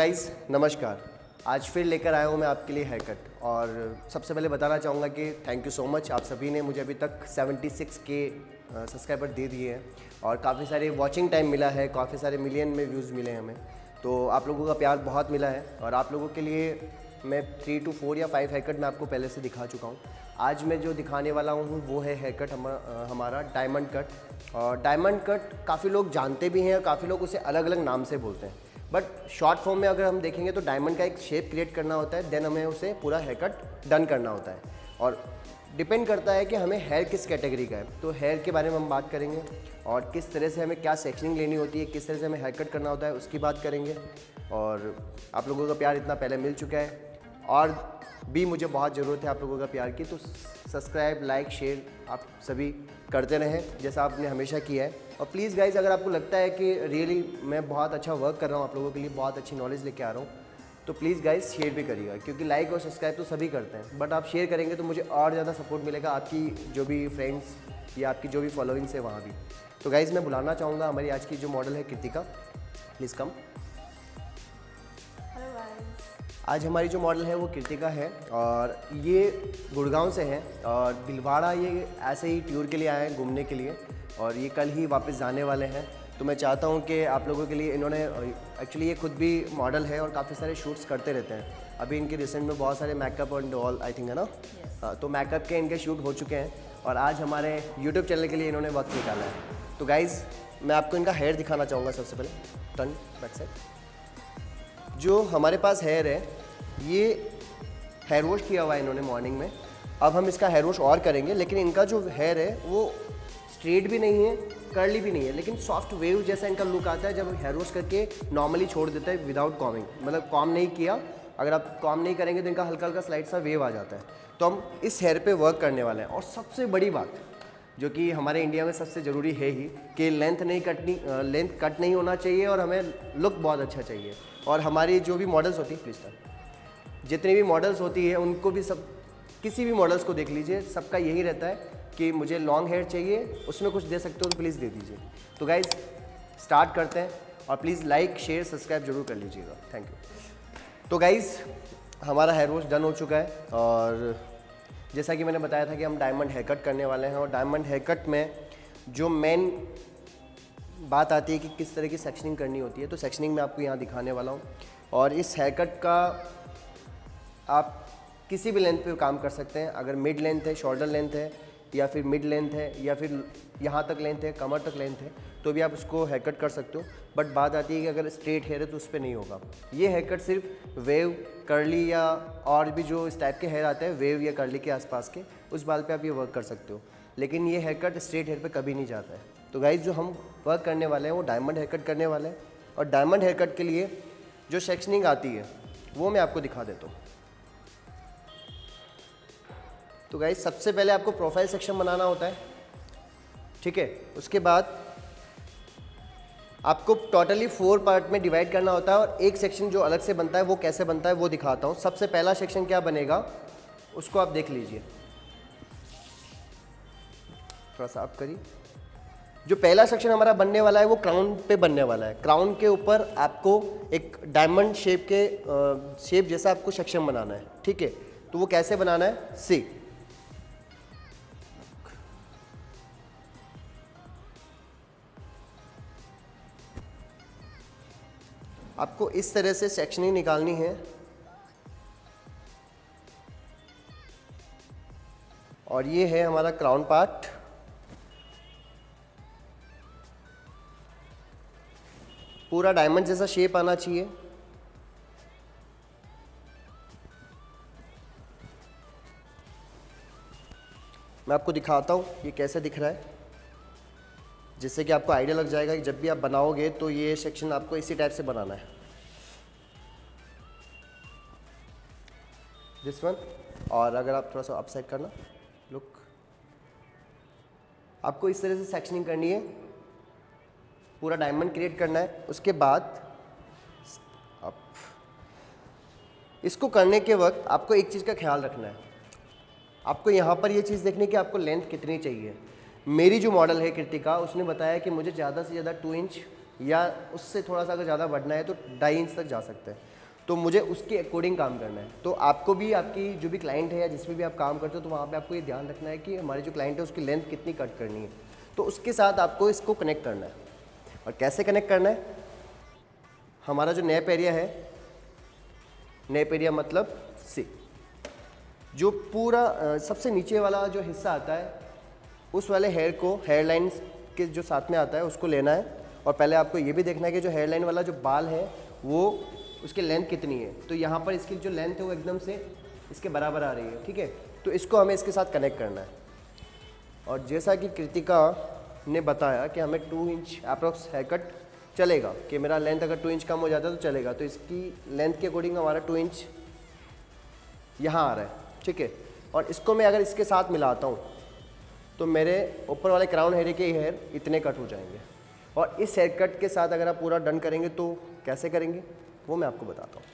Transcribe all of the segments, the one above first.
Guys नमस्कार। आज फिर लेकर आया हूँ मैं आपके लिए हेयर कट। और सबसे पहले बताना चाहूँगा कि थैंक यू सो मच, आप सभी ने मुझे अभी तक 76 के सब्सक्राइबर दे दिए हैं और काफ़ी सारे वॉचिंग टाइम मिला है, काफ़ी सारे मिलियन में व्यूज़ मिले हैं हमें। तो आप लोगों का प्यार बहुत मिला है और आप लोगों के लिए मैं 3 to 4 या 5 हेयर कट मैं आपको पहले से दिखा चुका हूँ। आज मैं जो दिखाने वाला हूँ वो है हेयर कट हमारा डायमंड कट। और डायमंड कट काफ़ी लोग जानते भी हैं और काफ़ी लोग उसे अलग अलग नाम से बोलते हैं, बट शॉर्ट फॉर्म में अगर हम देखेंगे तो डायमंड का एक शेप क्रिएट करना होता है, देन हमें उसे पूरा हेयर कट डन करना होता है। और डिपेंड करता है कि हमें हेयर किस कैटेगरी का है। तो हेयर के बारे में हम बात करेंगे और किस तरह से हमें क्या सेक्शनिंग लेनी होती है, किस तरह से हमें हेयर कट करना होता है उसकी बात करेंगे। और आप लोगों का प्यार इतना पहले मिल चुका है और भी मुझे बहुत ज़रूरत है आप लोगों का प्यार की, तो सब्सक्राइब लाइक शेयर आप सभी करते रहें जैसा आपने हमेशा किया है। और प्लीज़ गाइज़, अगर आपको लगता है कि रियली मैं बहुत अच्छा वर्क कर रहा हूँ, आप लोगों के लिए बहुत अच्छी नॉलेज लेके आ रहा हूँ, तो प्लीज़ गाइज़ शेयर भी करिएगा, क्योंकि लाइक और सब्सक्राइब तो सभी करते हैं, बट आप शेयर करेंगे तो मुझे और ज़्यादा सपोर्ट मिलेगा आपकी जो भी फ्रेंड्स या आपकी जो भी फॉलोइंग्स है वहाँ भी। तो गाइज़ मैं बुलाना चाहूँगा हमारी आज की जो मॉडल है कृतिका, प्लीज़ कम। आज हमारी जो मॉडल है वो कृतिका है और ये गुड़गांव से है और भिलवाड़ा ये ऐसे ही टूर के लिए आए हैं घूमने के लिए और ये कल ही वापस जाने वाले हैं। तो मैं चाहता हूँ कि आप लोगों के लिए, इन्होंने एक्चुअली ये खुद भी मॉडल है और काफ़ी सारे शूट्स करते रहते हैं। अभी इनके रिसेंट में बहुत सारे मेकअप और ऑल आई थिंक है ना, तो मेकअप के इनके शूट हो चुके हैं और आज हमारे यूट्यूब चैनल के लिए इन्होंने वक्त निकाला है। तो गाइज़ मैं आपको इनका हेयर दिखाना चाहूँगा। सबसे पहले टर्न बैक साइड, जो हमारे पास हेयर है ये हेयर वॉश किया हुआ है इन्होंने मॉर्निंग में। अब हम इसका हेयर वॉश और करेंगे, लेकिन इनका जो हेयर है वो स्ट्रेट भी नहीं है, कर्ली भी नहीं है, लेकिन सॉफ्ट वेव जैसा इनका लुक आता है जब हेयर वॉश करके नॉर्मली छोड़ देता है विदाउट कॉमिंग, मतलब कॉम नहीं किया। अगर आप कॉम नहीं करेंगे तो इनका हल्का हल्का स्लाइड सा वेव आ जाता है। तो हम इस हेयर पे वर्क करने वाले हैं। और सबसे बड़ी बात जो कि हमारे इंडिया में सबसे ज़रूरी है ही कि लेंथ कट नहीं होना चाहिए और हमें लुक बहुत अच्छा चाहिए। और हमारी जो भी मॉडल्स होती है, प्लीज़ सर, जितनी भी मॉडल्स होती है उनको भी सब, किसी भी मॉडल्स को देख लीजिए, सबका यही रहता है कि मुझे लॉन्ग हेयर चाहिए, उसमें कुछ दे सकते हो तो प्लीज़ दे दीजिए। तो गाइज़ स्टार्ट करते हैं और प्लीज़ लाइक शेयर सब्सक्राइब जरूर कर लीजिएगा। Thank you. तो गाइज़ हमारा हेयर वॉश डन हो चुका है और जैसा कि मैंने बताया था कि हम डायमंड हेयर कट करने वाले हैं। और डायमंड हेयर कट में जो मेन बात आती है कि किस तरह की सेक्शनिंग करनी होती है, तो सेक्शनिंग मैं आपको यहाँ दिखाने वाला हूँ। और इस हेयर कट का आप किसी भी लेंथ पे काम कर सकते हैं। अगर मिड लेंथ है, शोल्डर लेंथ है, या फिर मिड लेंथ है, या फिर यहाँ तक लेंथ है, कमर तक लेंथ है, तो भी आप उसको हेयर कट कर सकते हो। बट बात आती है कि अगर स्ट्रेट हेयर है तो उस पर नहीं होगा। ये हेयर कट सिर्फ वेव, कर्ली या और भी जो इस टाइप के हेयर आते हैं वेव या कर्ली के आसपास के, उस बाल पे आप ये वर्क कर सकते हो। लेकिन ये हेयर कट स्ट्रेट हेयर पे कभी नहीं जाता है। तो गाइज जो हम वर्क करने वाले हैं वो डायमंड हेयर कट करने वाले हैं। और डायमंड हेयर कट के लिए जो सेक्शनिंग आती है वो मैं आपको दिखा देता हूँ। तो गाइस सबसे पहले आपको प्रोफाइल सेक्शन बनाना होता है, ठीक है। उसके बाद आपको टोटली 4 पार्ट में डिवाइड करना होता है और एक सेक्शन जो अलग से बनता है वो कैसे बनता है वो दिखाता हूँ। सबसे पहला सेक्शन क्या बनेगा उसको आप देख लीजिए, थोड़ा सा आप करिए। जो पहला सेक्शन हमारा बनने वाला है वो क्राउन पे बनने वाला है। क्राउन के ऊपर आपको एक डायमंड शेप जैसा आपको सेक्शन बनाना है, ठीक है। तो वो कैसे बनाना है, सी आपको इस तरह से सेक्शनिंग निकालनी है और ये है हमारा क्राउन पार्ट। पूरा डायमंड जैसा शेप आना चाहिए। मैं आपको दिखाता हूँ ये कैसे दिख रहा है, जिससे कि आपको आइडिया लग जाएगा कि जब भी आप बनाओगे तो ये सेक्शन आपको इसी टाइप से बनाना है, दिस वन। और अगर आप थोड़ा सा अपसाइड करना, लुक, आपको इस तरह से सेक्शनिंग करनी है, पूरा डायमंड क्रिएट करना है। उसके बाद आप इसको करने के वक्त आपको एक चीज़ का ख्याल रखना है, आपको यहाँ पर ये चीज़ देखनी है कि आपको लेंथ कितनी चाहिए। मेरी जो मॉडल है कृतिका, उसने बताया कि मुझे ज़्यादा से ज़्यादा 2 इंच या उससे थोड़ा सा अगर ज़्यादा बढ़ना है तो 2.5 इंच तक जा सकते हैं। तो मुझे उसके अकॉर्डिंग काम करना है। तो आपको भी, आपकी जो भी क्लाइंट है या जिसमें भी आप काम करते हो, तो वहाँ पे आपको ये ध्यान रखना है कि हमारे जो क्लाइंट है उसकी लेंथ कितनी कट करनी है, तो उसके साथ आपको इसको कनेक्ट करना है। और कैसे कनेक्ट करना है, हमारा जो नैप एरिया है, नैप एरिया मतलब सी, जो पूरा सबसे नीचे वाला जो हिस्सा आता है उस वाले हेयर को, हेयर लाइन के जो साथ में आता है उसको लेना है। और पहले आपको ये भी देखना है कि जो हेयर लाइन वाला जो बाल है वो उसकी लेंथ कितनी है। तो यहाँ पर इसकी जो लेंथ है वो एकदम से इसके बराबर आ रही है, ठीक है। तो इसको हमें इसके साथ कनेक्ट करना है। और जैसा कि कृतिका ने बताया कि हमें 2 इंच अप्रॉक्स हेयर कट चलेगा, कि मेरा लेंथ अगर 2 इंच कम हो जाता है तो चलेगा। तो इसकी लेंथ के अकॉर्डिंग हमारा 2 इंच यहाँ आ रहा है, ठीक है। और इसको मैं अगर इसके साथ मिलाता हूँ तो मेरे ऊपर वाले क्राउन हेयर के हेयर इतने कट हो जाएंगे। और इस हेयर कट के साथ अगर आप पूरा डन करेंगे तो कैसे करेंगे वो मैं आपको बताता हूँ।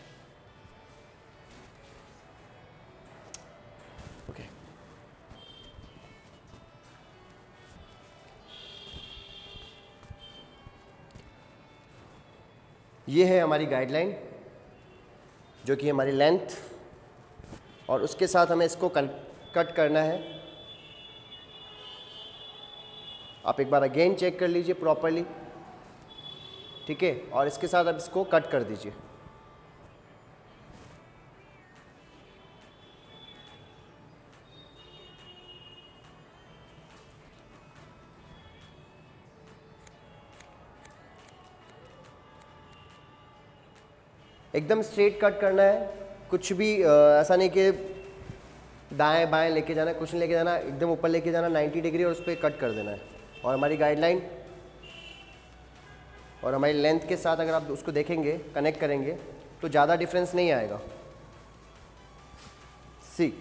ओके, ये है हमारी गाइडलाइन जो कि हमारी लेंथ, और उसके साथ हमें इसको कट करना है। आप एक बार अगेन चेक कर लीजिए प्रॉपरली, ठीक है। और इसके साथ आप इसको कट कर दीजिए। एकदम स्ट्रेट कट करना है, कुछ भी ऐसा नहीं कि दाएं बाएं लेके जाना है, कुछ नहीं लेके जाना, एकदम ऊपर लेके जाना 90 डिग्री और उस पर कट कर देना है। और हमारी गाइडलाइन और हमारी लेंथ के साथ अगर आप उसको देखेंगे, कनेक्ट करेंगे तो ज़्यादा डिफरेंस नहीं आएगा। सी,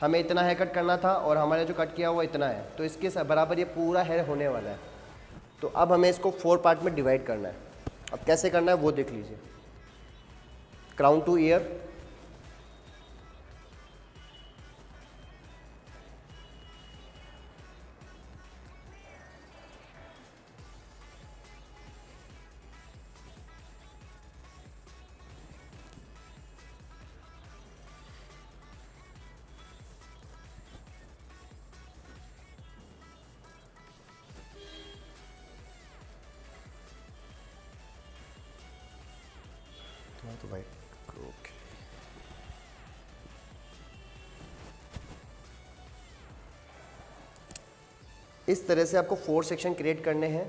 हमें इतना हेयर कट करना था और हमारे जो कट किया हुआ इतना है, तो इसके बराबर ये पूरा हेयर होने वाला है। तो अब हमें इसको 4 पार्ट में डिवाइड करना है। अब कैसे करना है वो देख लीजिए। क्राउन टू ईयर, तो भाई ओके, इस तरह से आपको 4 सेक्शन क्रिएट करने हैं।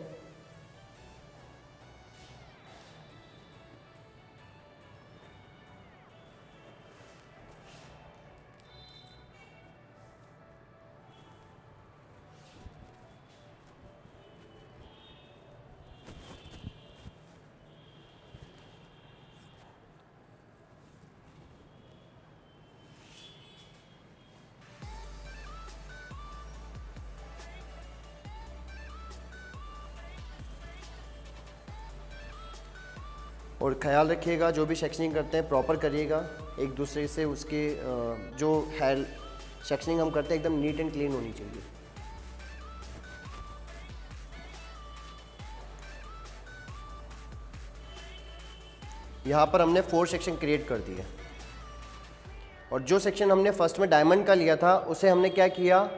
और ख्याल रखिएगा जो भी सेक्शनिंग करते हैं प्रॉपर करिएगा, एक दूसरे से उसके जो हेयर सेक्शनिंग हम करते हैं एकदम नीट एंड क्लीन होनी चाहिए। यहाँ पर हमने 4 सेक्शन क्रिएट कर दिए और जो सेक्शन हमने फर्स्ट में डायमंड का लिया था उसे हमने क्या किया,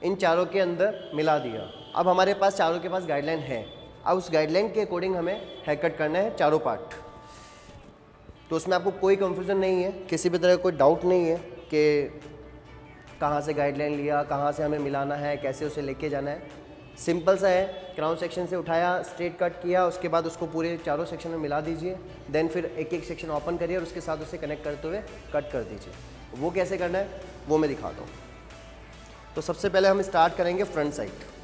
इन चारों के अंदर मिला दिया। अब हमारे पास चारों के पास गाइडलाइन है। अब उस गाइडलाइन के अकॉर्डिंग हमें हेयर कट करना है चारों पार्ट। तो उसमें आपको कोई कंफ्यूजन नहीं है, किसी भी तरह कोई डाउट नहीं है कि कहाँ से गाइडलाइन लिया, कहाँ से हमें मिलाना है, कैसे उसे लेके जाना है। सिंपल सा है, क्राउन सेक्शन से उठाया, स्ट्रेट कट किया, उसके बाद उसको पूरे चारों सेक्शन में मिला दीजिए। देन फिर एक एक सेक्शन ओपन करिए और उसके साथ उसे कनेक्ट करते हुए कट कर दीजिए। वो कैसे करना है वो मैं दिखाता हूँ। तो सबसे पहले हम स्टार्ट करेंगे फ्रंट साइड।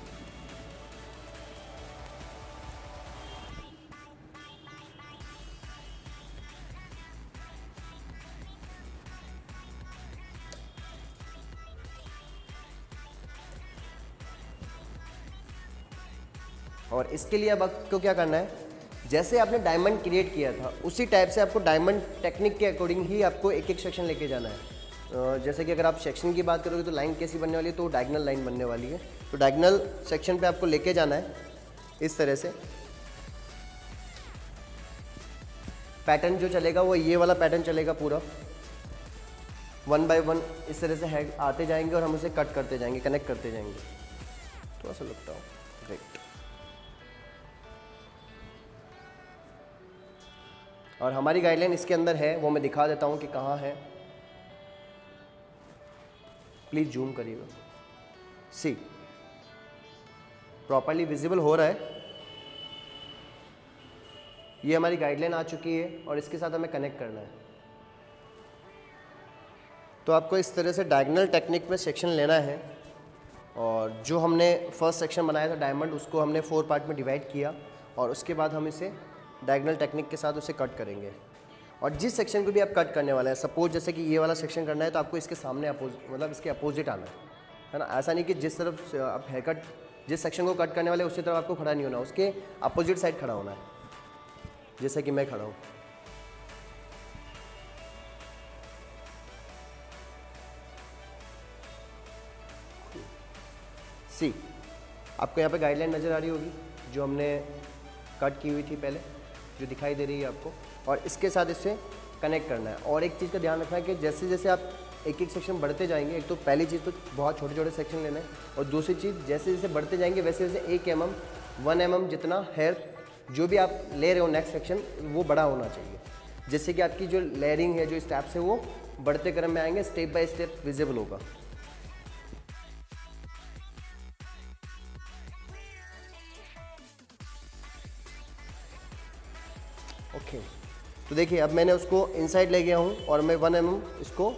और इसके लिए अब आपको क्या करना है, जैसे आपने डायमंड क्रिएट किया था उसी टाइप से आपको डायमंड टेक्निक के अकॉर्डिंग ही आपको एक एक सेक्शन लेके जाना है। जैसे कि अगर आप सेक्शन की बात करोगे तो लाइन कैसी बनने वाली है, तो डायगोनल लाइन बनने वाली है। तो डायगोनल सेक्शन पे आपको लेके जाना है इस तरह से। पैटर्न जो चलेगा वो ये वाला पैटर्न चलेगा पूरा, 1 बाय 1 इस तरह से हेड आते जाएंगे और हम उसे कट करते जाएंगे, कनेक्ट करते जाएंगे। थोड़ा सा लगता हूँ ग्रेट। और हमारी गाइडलाइन इसके अंदर है, वो मैं दिखा देता हूँ कि कहाँ है। प्लीज़ जूम करिएगा। सी प्रॉपर्ली विजिबल हो रहा है। ये हमारी गाइडलाइन आ चुकी है और इसके साथ हमें कनेक्ट करना है। तो आपको इस तरह से डायगोनल टेक्निक में सेक्शन लेना है और जो हमने फर्स्ट सेक्शन बनाया था डायमंड, उसको हमने 4 पार्ट में डिवाइड किया और उसके बाद हम इसे डायगोनल टेक्निक के साथ उसे कट करेंगे। और जिस सेक्शन को भी आप कट करने वाले हैं, सपोज जैसे कि ये वाला सेक्शन करना है तो आपको इसके सामने मतलब इसके अपोजिट आना है ना। ऐसा नहीं कि जिस तरफ आप हेयर कट, जिस सेक्शन को कट करने वाले उसी तरफ आपको खड़ा नहीं होना, उसके अपोजिट साइड खड़ा होना है, जैसे कि मैं खड़ा हूँ। सी आपको यहाँ पे गाइडलाइन नज़र आ रही होगी जो हमने कट की हुई थी पहले, जो दिखाई दे रही है आपको, और इसके साथ इसे कनेक्ट करना है। और एक चीज़ का ध्यान रखना है कि जैसे जैसे आप एक एक सेक्शन बढ़ते जाएंगे, एक तो पहली चीज़ तो बहुत छोटे छोटे सेक्शन लेना है, और दूसरी चीज़ जैसे जैसे बढ़ते जाएंगे वैसे वैसे 1 mm 1 mm जितना हेयर जो भी आप ले रहे हो नेक्स्ट सेक्शन, वो बड़ा होना चाहिए, जिससे कि आपकी जो लेयरिंग है, जो स्टेप्स है, वो बढ़ते क्रम में आएंगे, स्टेप बाय स्टेप विजिबल होगा। ओके तो देखिए अब मैंने उसको इनसाइड ले गया हूँ और मैं 1 mm इसको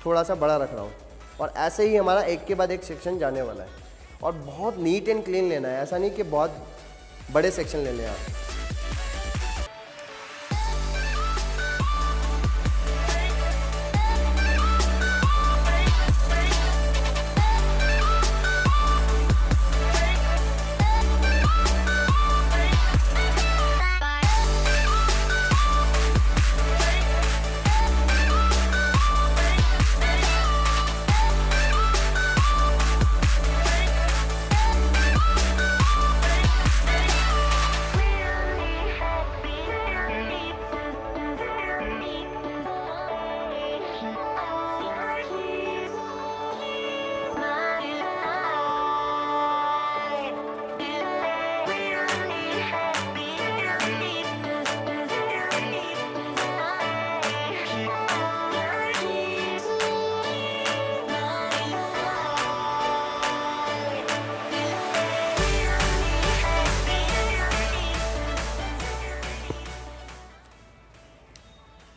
थोड़ा सा बड़ा रख रहा हूँ, और ऐसे ही हमारा एक के बाद एक सेक्शन जाने वाला है। और बहुत नीट एंड क्लीन लेना है, ऐसा नहीं कि बहुत बड़े सेक्शन ले लें आप।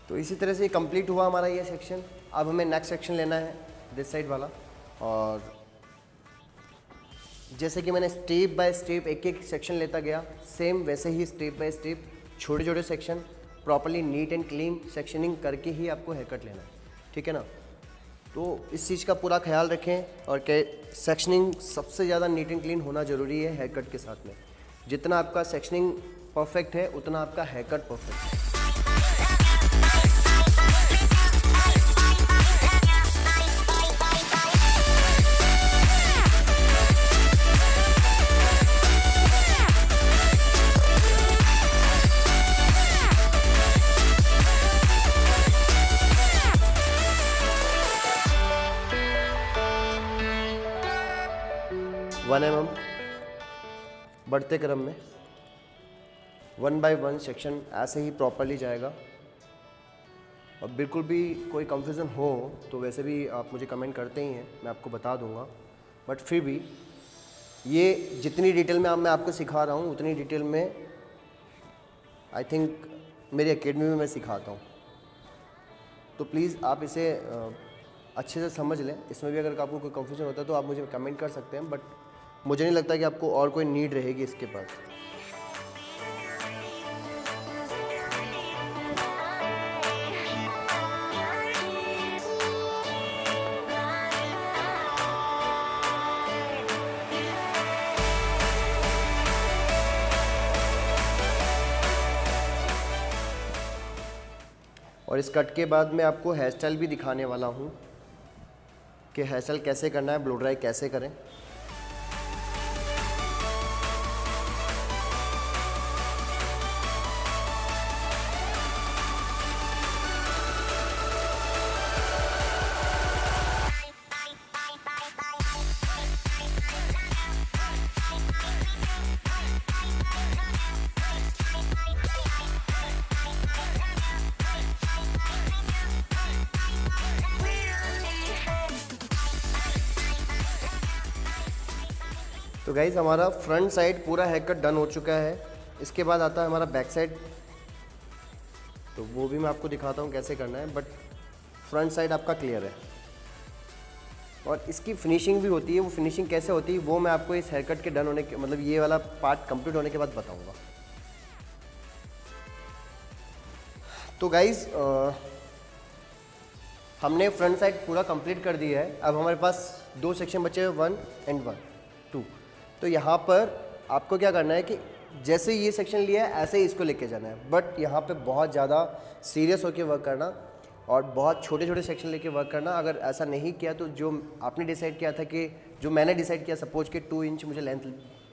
तो इसी तरह से कंप्लीट हुआ हमारा ये सेक्शन। अब हमें नेक्स्ट सेक्शन लेना है दिस साइड वाला, और जैसे कि मैंने स्टेप बाय स्टेप एक एक सेक्शन लेता गया, सेम वैसे ही स्टेप बाय स्टेप छोटे छोटे section properly neat and clean sectioning करके ही आपको हेयर कट लेना है, ठीक है ना। तो इस चीज़ का पूरा ख्याल रखें, और कि सेक्शनिंग सबसे ज़्यादा नीट एंड क्लीन होना ज़रूरी है हेयर कट के साथ में। जितना आपका सेक्शनिंग परफेक्ट है उतना आपका हेयर कट परफेक्ट है। वन mm बढ़ते क्रम में 1 by 1 सेक्शन ऐसे ही प्रॉपरली जाएगा। और बिल्कुल भी कोई कंफ्यूजन हो तो वैसे भी आप मुझे कमेंट करते ही हैं, मैं आपको बता दूंगा। बट फिर भी ये जितनी डिटेल में मैं आपको सिखा रहा हूँ उतनी डिटेल में आई थिंक मेरी एकेडमी में मैं सिखाता हूँ। तो प्लीज़ आप इसे अच्छे से समझ लें। इसमें भी अगर आपको कोई कंफ्यूजन होता है तो आप मुझे कमेंट कर सकते हैं, बट मुझे नहीं लगता कि आपको और कोई नीड रहेगी इसके पास। और इस कट के बाद मैं आपको हेयर स्टाइल भी दिखाने वाला हूँ कि हेयर स्टाइल कैसे करना है, ब्लो ड्राई कैसे करें। तो गाइज़ हमारा फ्रंट साइड पूरा हेयर कट डन हो चुका है। इसके बाद आता है हमारा बैक साइड, तो वो भी मैं आपको दिखाता हूँ कैसे करना है, बट फ्रंट साइड आपका क्लियर है। और इसकी फिनिशिंग भी होती है, वो फिनिशिंग कैसे होती है वो मैं आपको इस हेयर कट के डन होने के, मतलब ये वाला पार्ट कंप्लीट होने के बाद बताऊँगा। तो गाइज़ हमने फ्रंट साइड पूरा कंप्लीट कर दिया है। अब हमारे पास 2 सेक्शन बचे हैं, 1 एंड 2। तो यहाँ पर आपको क्या करना है कि जैसे ये सेक्शन लिया है ऐसे ही इसको लेके जाना है, बट यहाँ पे बहुत ज़्यादा सीरियस होकर वर्क करना और बहुत छोटे छोटे सेक्शन लेके वर्क करना। अगर ऐसा नहीं किया तो जो आपने डिसाइड किया था कि जो मैंने डिसाइड किया, सपोज कि 2 इंच मुझे लेंथ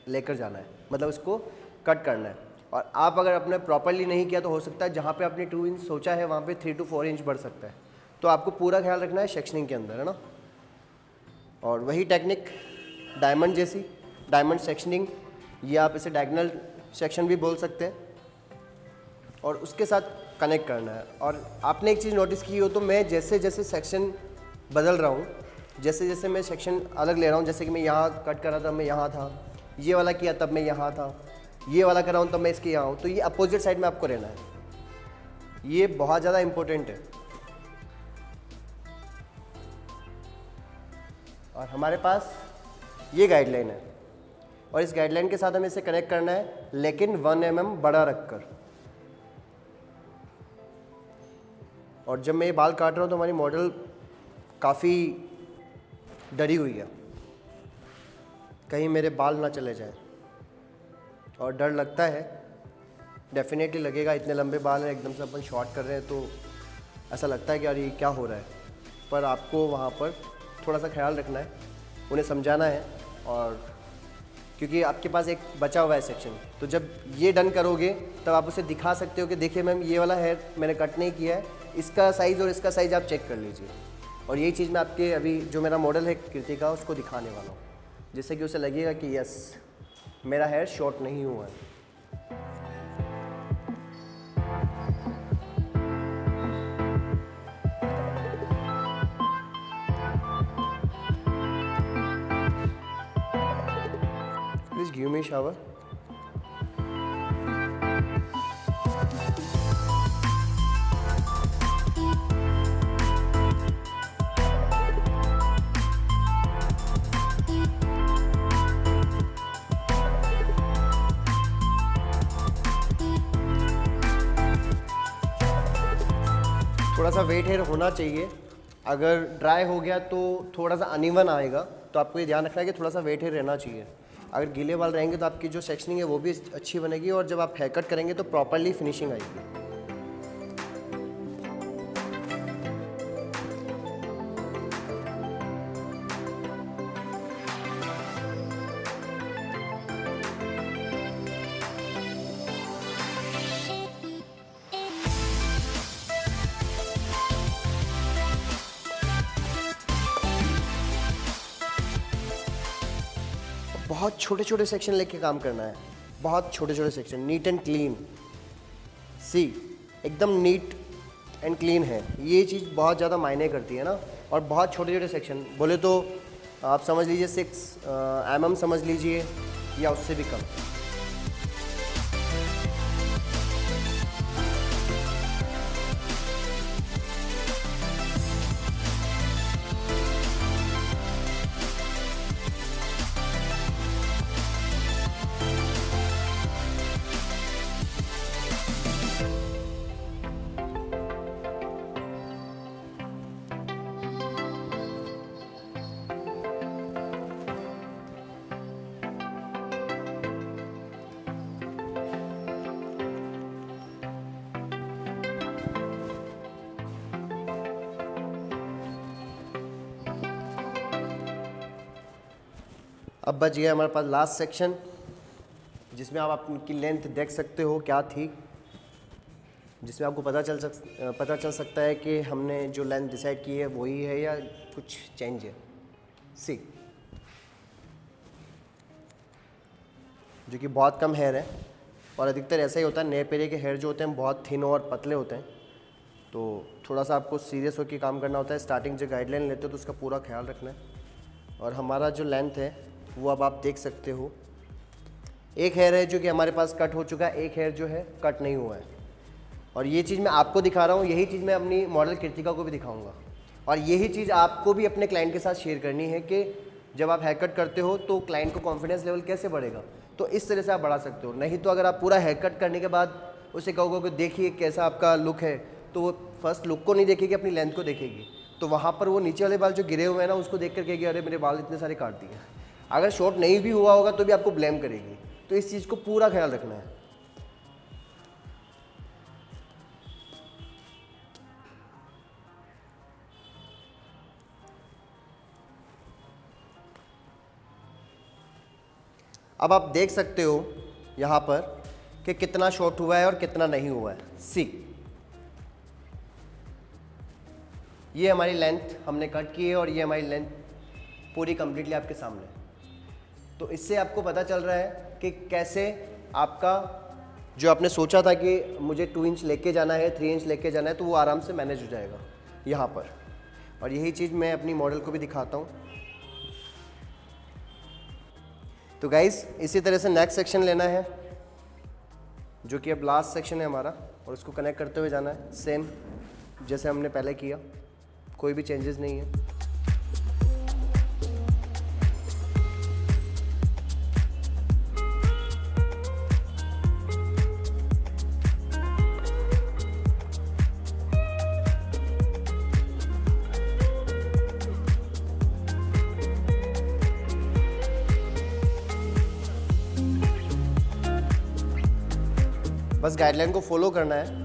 लेकर जाना है, मतलब उसको कट करना है, और आप अगर अपने प्रॉपरली नहीं किया तो हो सकता है जहाँ पे आपने 2 इंच सोचा है वहाँ पे 3 to 4 इंच बढ़ सकता है। तो आपको पूरा ख्याल रखना है सेक्शनिंग के अंदर, है ना। और वही टेक्निक डायमंड जैसी, डायमंड सेक्शनिंग, ये आप इसे डायगोनल सेक्शन भी बोल सकते हैं, और उसके साथ कनेक्ट करना है। और आपने एक चीज़ नोटिस की हो तो मैं जैसे जैसे सेक्शन बदल रहा हूँ, जैसे जैसे मैं सेक्शन अलग ले रहा हूँ, जैसे कि मैं यहाँ कट कर रहा था मैं यहाँ था, ये वाला किया तब मैं यहाँ था, ये वाला कर रहा हूँ तब मैं इसके यहाँ हूँ, तो ये अपोजिट साइड में आपको रहना है। ये बहुत ज़्यादा इम्पोर्टेंट है। और हमारे पास ये गाइडलाइन है, और इस गाइडलाइन के साथ हमें इसे कनेक्ट करना है, लेकिन 1 mm बड़ा रखकर। और जब मैं ये बाल काट रहा हूँ तो हमारी मॉडल काफ़ी डरी हुई है, कहीं मेरे बाल ना चले जाएं, और डर लगता है, डेफिनेटली लगेगा। इतने लंबे बाल हैं, एकदम से अपन शॉर्ट कर रहे हैं तो ऐसा लगता है कि यार ये क्या हो रहा है। पर आपको वहाँ पर थोड़ा सा ख्याल रखना है, उन्हें समझाना है, और क्योंकि आपके पास एक बचा हुआ है सेक्शन, तो जब ये डन करोगे तब आप उसे दिखा सकते हो कि देखिए मैम ये वाला हेयर मैंने कट नहीं किया है, इसका साइज़ और इसका साइज़ आप चेक कर लीजिए। और यही चीज़ मैं आपके अभी जो मेरा मॉडल है कृतिका, उसको दिखाने वाला हूँ, जिससे कि उसे लगेगा कि यस मेरा हेयर शॉर्ट नहीं हुआ है। Please give me a shower. थोड़ा सा वेट हेयर होना चाहिए। अगर ड्राई हो गया तो थोड़ा सा अनइवन आएगा, तो आपको ये ध्यान रखना है कि थोड़ा सा वेट हेयर रहना चाहिए। अगर गीले बाल रहेंगे तो आपकी जो सेक्शनिंग है वो भी अच्छी बनेगी, और जब आप हेयर कट करेंगे तो प्रॉपरली फिनिशिंग आएगी। बहुत छोटे छोटे सेक्शन लेके काम करना है, बहुत छोटे छोटे सेक्शन, नीट एंड क्लीन। सी एकदम नीट एंड क्लीन है, ये चीज़ बहुत ज़्यादा मायने करती है ना। और बहुत छोटे छोटे सेक्शन बोले तो आप समझ लीजिए 6 mm समझ लीजिए, या उससे भी कम। अब बच गया हमारे पास लास्ट सेक्शन, जिसमें आप अपनी लेंथ देख सकते हो क्या थी, जिसमें आपको पता चल सकता है कि हमने जो लेंथ डिसाइड की है वही है या कुछ चेंज है। सी जो कि बहुत कम हेयर है, और अधिकतर ऐसा ही होता है, नए पेरे के हेयर जो होते हैं बहुत थिन और पतले होते हैं, तो थोड़ा सा आपको सीरियस होकर काम करना होता है। स्टार्टिंग जो गाइडलाइन लेते हो तो उसका पूरा ख्याल रखना है। और हमारा जो लेंथ है वो अब आप देख सकते हो। एक हेयर है जो कि हमारे पास कट हो चुका है, एक हेयर जो है कट नहीं हुआ है। और ये चीज़ मैं आपको दिखा रहा हूँ, यही चीज़ मैं अपनी मॉडल कृतिका को भी दिखाऊंगा। और यही चीज़ आपको भी अपने क्लाइंट के साथ शेयर करनी है कि जब आप हेयर कट करते हो तो क्लाइंट को कॉन्फिडेंस लेवल कैसे बढ़ेगा। तो इस तरह से आप बढ़ा सकते हो। नहीं तो अगर आप पूरा हेयर कट करने के बाद उसे कहोगे कि देखिए कैसा आपका लुक है, तो वो फर्स्ट लुक को नहीं देखेगी, अपनी लेंथ को देखेगी। तो वहाँ पर वो नीचे वाले बाल जो गिरे हुए हैं ना, उसको देख कर कहेगी अरे मेरे बाल इतने सारे काट दिए। अगर शॉर्ट नहीं भी हुआ होगा तो भी आपको ब्लेम करेगी। तो इस चीज़ को पूरा ख्याल रखना है। अब आप देख सकते हो यहाँ पर कि कितना शॉर्ट हुआ है और कितना नहीं हुआ है। सी, ये हमारी लेंथ हमने कट की है और ये हमारी लेंथ पूरी कंप्लीटली आपके सामने। तो इससे आपको पता चल रहा है कि कैसे आपका जो आपने सोचा था कि मुझे 2 इंच लेके जाना है, 3 इंच लेके जाना है, तो वो आराम से मैनेज हो जाएगा यहाँ पर। और यही चीज़ मैं अपनी मॉडल को भी दिखाता हूँ। तो गाइस इसी तरह से नेक्स्ट सेक्शन लेना है जो कि अब लास्ट सेक्शन है हमारा, और उसको कनेक्ट करते हुए जाना है सेम जैसे हमने पहले किया, कोई भी चेंजेस नहीं है। बस गाइडलाइन को फॉलो करना है।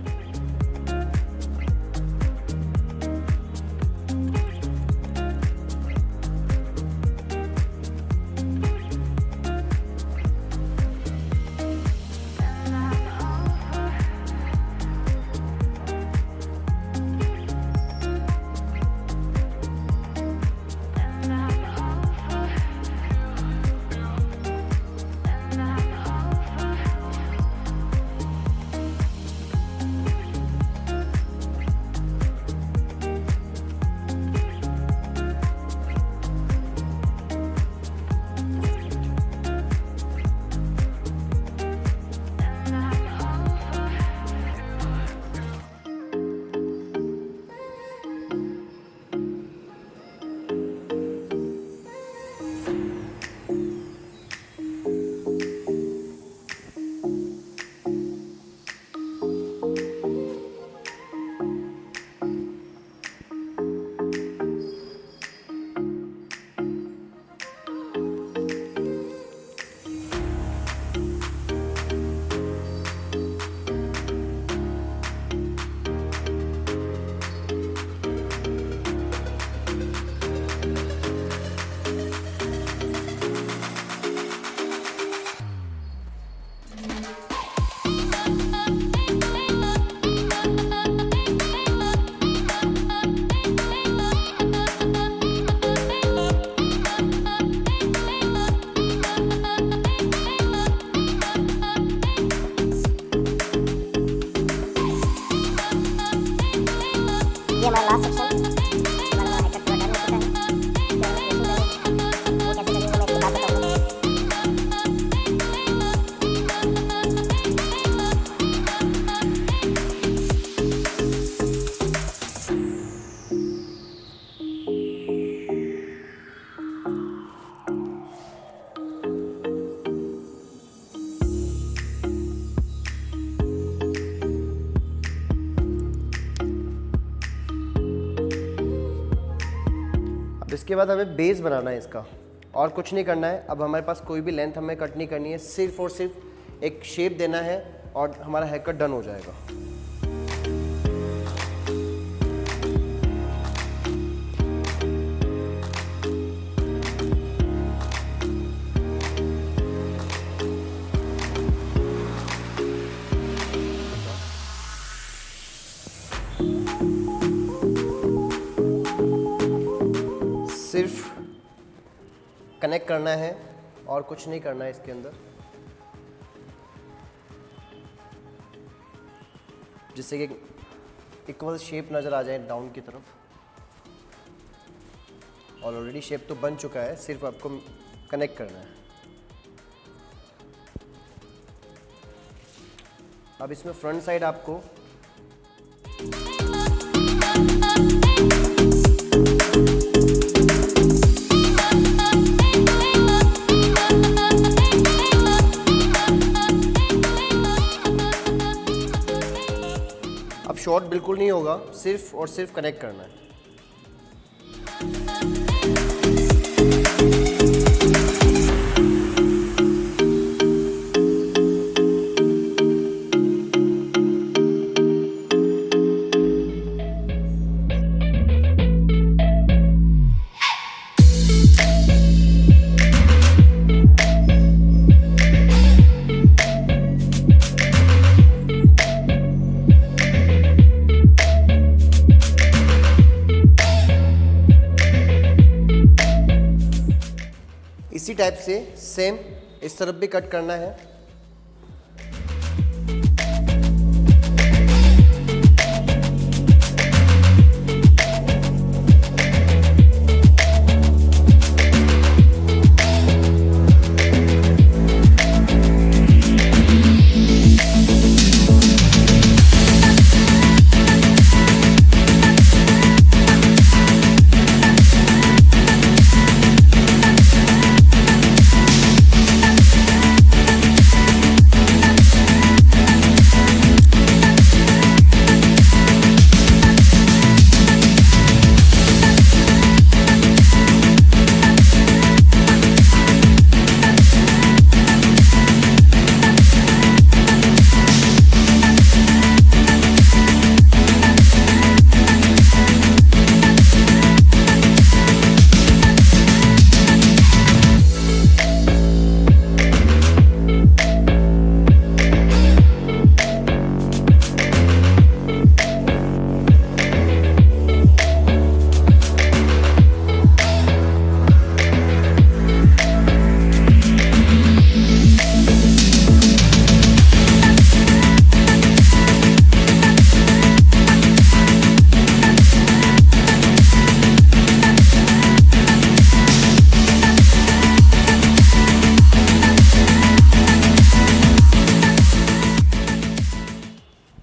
ये हमारा लास्ट सेक्शन हमारा हेयर कट पूरा डन हो चुका है। वो कैसे करेंगे मैं इसके बाद बताऊंगा। अब इसके बाद हमें बेस बनाना है इसका, और कुछ नहीं करना है। अब हमारे पास कोई भी लेंथ हमें कट नहीं करनी है, सिर्फ और सिर्फ एक शेप देना है और हमारा हेयर कट डन हो जाएगा। सिर्फ कनेक्ट करना है और कुछ नहीं करना है इसके अंदर, जिससे कि इक्वल शेप नज़र आ जाए डाउन की तरफ। और ऑलरेडी शेप तो बन चुका है, सिर्फ आपको कनेक्ट करना है। अब इसमें फ्रंट साइड आपको अब शॉर्ट बिल्कुल नहीं होगा, सिर्फ और सिर्फ कनेक्ट करना है। इसी टाइप से सेम इस तरफ भी कट करना है।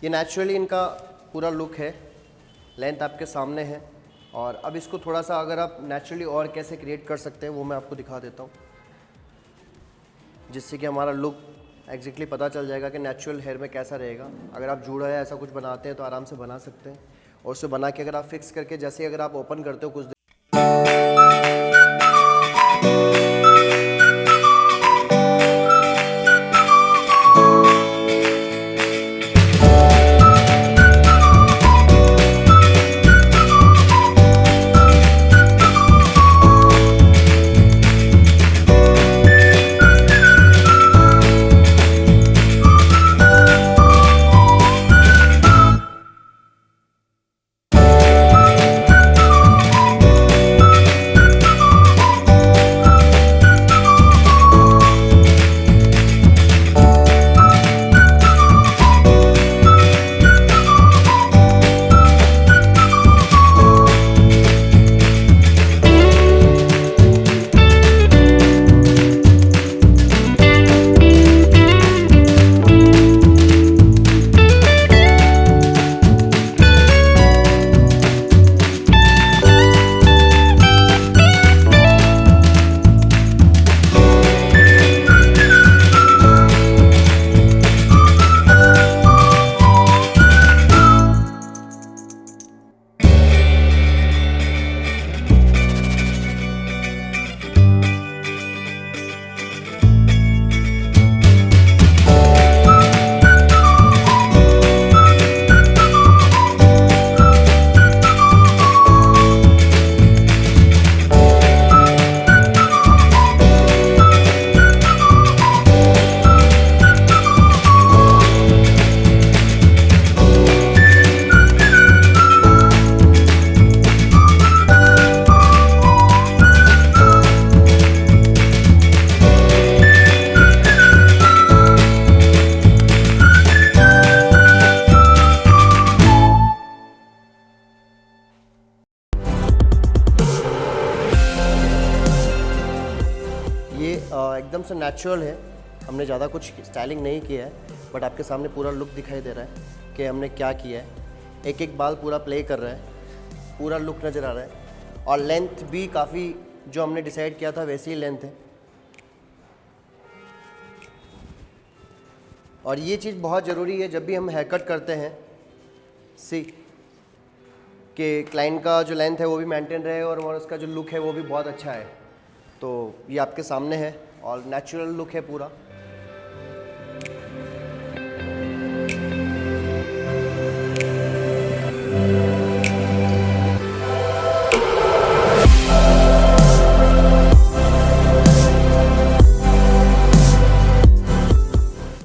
ये नेचुरली इनका पूरा लुक है, लेंथ आपके सामने है। और अब इसको थोड़ा सा अगर आप नेचुरली और कैसे क्रिएट कर सकते हैं वो मैं आपको दिखा देता हूँ, जिससे कि हमारा लुक एग्जैक्टली पता चल जाएगा कि नेचुरल हेयर में कैसा रहेगा। अगर आप जूड़ा या ऐसा कुछ बनाते हैं तो आराम से बना सकते हैं, और उसे बना के अगर आप फिक्स करके जैसे अगर आप ओपन करते हो कुछ एकदम से नेचुरल है, हमने ज़्यादा कुछ स्टाइलिंग नहीं किया है, बट आपके सामने पूरा लुक दिखाई दे रहा है कि हमने क्या किया है। एक एक बाल पूरा प्ले कर रहा है, पूरा लुक नज़र आ रहा है, और लेंथ भी काफ़ी जो हमने डिसाइड किया था वैसी ही लेंथ है। और ये चीज़ बहुत ज़रूरी है जब भी हम हेयर कट करते हैं, सी कि क्लाइंट का जो लेंथ है वो भी मेंटेन रहे और उसका जो लुक है वो भी बहुत अच्छा है। तो ये आपके सामने है और नेचुरल लुक है पूरा।